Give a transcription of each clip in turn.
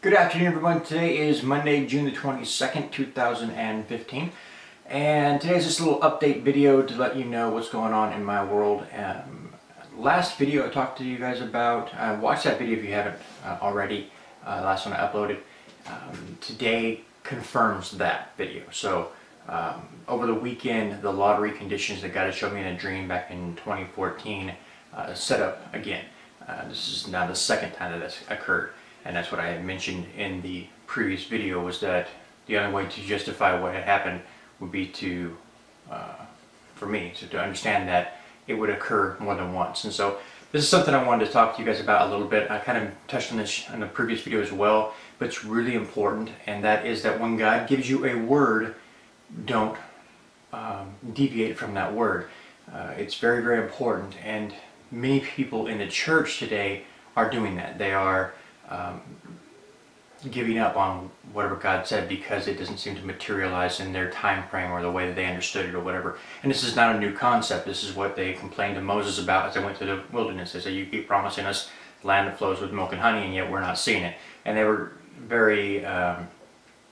Good afternoon, everyone. Today is Monday, June the 22nd, 2015. And today's just a little update video to let you know what's going on in my world. Last video I talked to you guys about, watch that video if you haven't already, last one I uploaded. Today confirms that video. So over the weekend, the lottery conditions that God had showed me in a dream back in 2014 set up again. This is now the second time that that's occurred. And that's what I had mentioned in the previous video, was that the only way to justify what had happened would be to, for me, to understand that it would occur more than once. And so this is something I wanted to talk to you guys about a little bit. I kind of touched on this in the previous video as well, but it's really important, and that is that when God gives you a word, don't deviate from that word. It's very, very important, and many people in the church today are doing that. They are giving up on whatever God said because it doesn't seem to materialize in their time frame or the way that they understood it or whatever. And this is not a new concept. This is what they complained to Moses about as they went to the wilderness. They said, "You keep promising us land that flows with milk and honey, and yet we're not seeing it." And they were very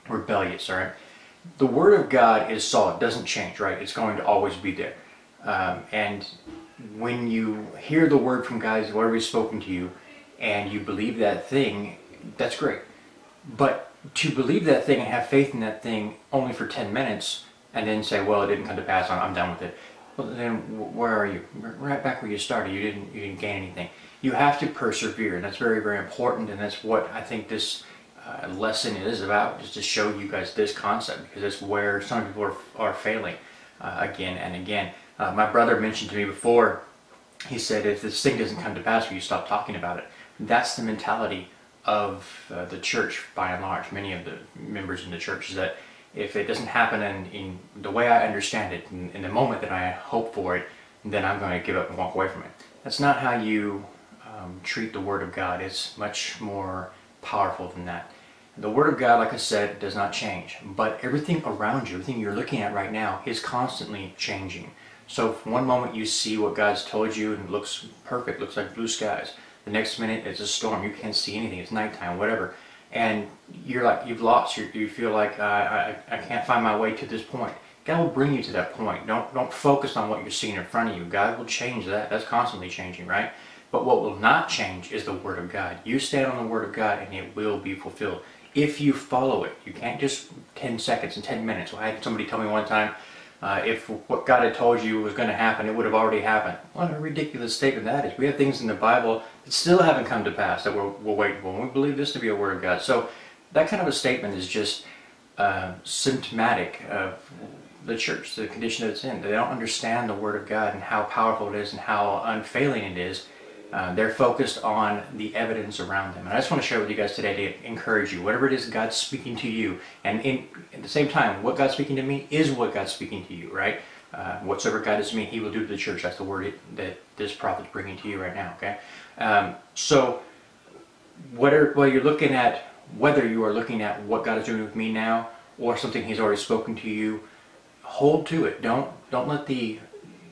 rebellious. All right, the Word of God is solid; it doesn't change. Right, it's going to always be there. And when you hear the word from God, whatever He's spoken to you, and you believe that thing, that's great. But to believe that thing and have faith in that thing only for 10 minutes and then say, well, it didn't come to pass, I'm done with it. Well, then where are you? Right back where you started. You didn't gain anything. You have to persevere, and that's very, very important, and that's what I think this lesson is about, just to show you guys this concept, because it's where some people are failing again and again. My brother mentioned to me before, he said, if this thing doesn't come to pass, will you stop talking about it? That's the mentality of the church, by and large. Many of the members in the church, is that if it doesn't happen in the way I understand it, in the moment that I hope for it, then I'm going to give up and walk away from it. That's not how you treat the Word of God. It's much more powerful than that. The Word of God, like I said, does not change. But everything around you, everything you're looking at right now, is constantly changing. So if one moment you see what God's told you and it looks perfect, looks like blue skies. The next minute it's a storm, you can't see anything, it's nighttime, whatever. And you're like, you've lost, you feel like, I can't find my way to this point. God will bring you to that point. Don't focus on what you're seeing in front of you. God will change that. That's constantly changing, right? But what will not change is the Word of God. You stand on the Word of God and it will be fulfilled if you follow it. You can't just 10 seconds and 10 minutes. Well, I had somebody tell me one time, if what God had told you was going to happen, it would have already happened. What a ridiculous statement that is. We have things in the Bible that still haven't come to pass that we're waiting for. And we believe this to be a Word of God. So that kind of a statement is just symptomatic of the church, the condition that it's in. They don't understand the Word of God and how powerful it is and how unfailing it is. They're focused on the evidence around them. And I just want to share with you guys today to encourage you. Whatever it is God's speaking to you, and at the same time, what God's speaking to me is what God's speaking to you, right? Whatsoever God is to me, He will do to the church. That's the word that this prophet's bringing to you right now, okay? So whether you are looking at what God is doing with me now or something He's already spoken to you, hold to it. Don't let the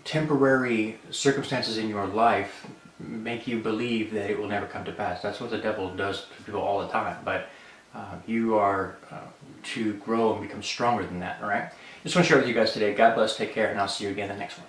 temporary circumstances in your life make you believe that it will never come to pass. That's what the devil does to people all the time. But you are to grow and become stronger than that, all right? Just want to share with you guys today. God bless, take care, and I'll see you again in the next one.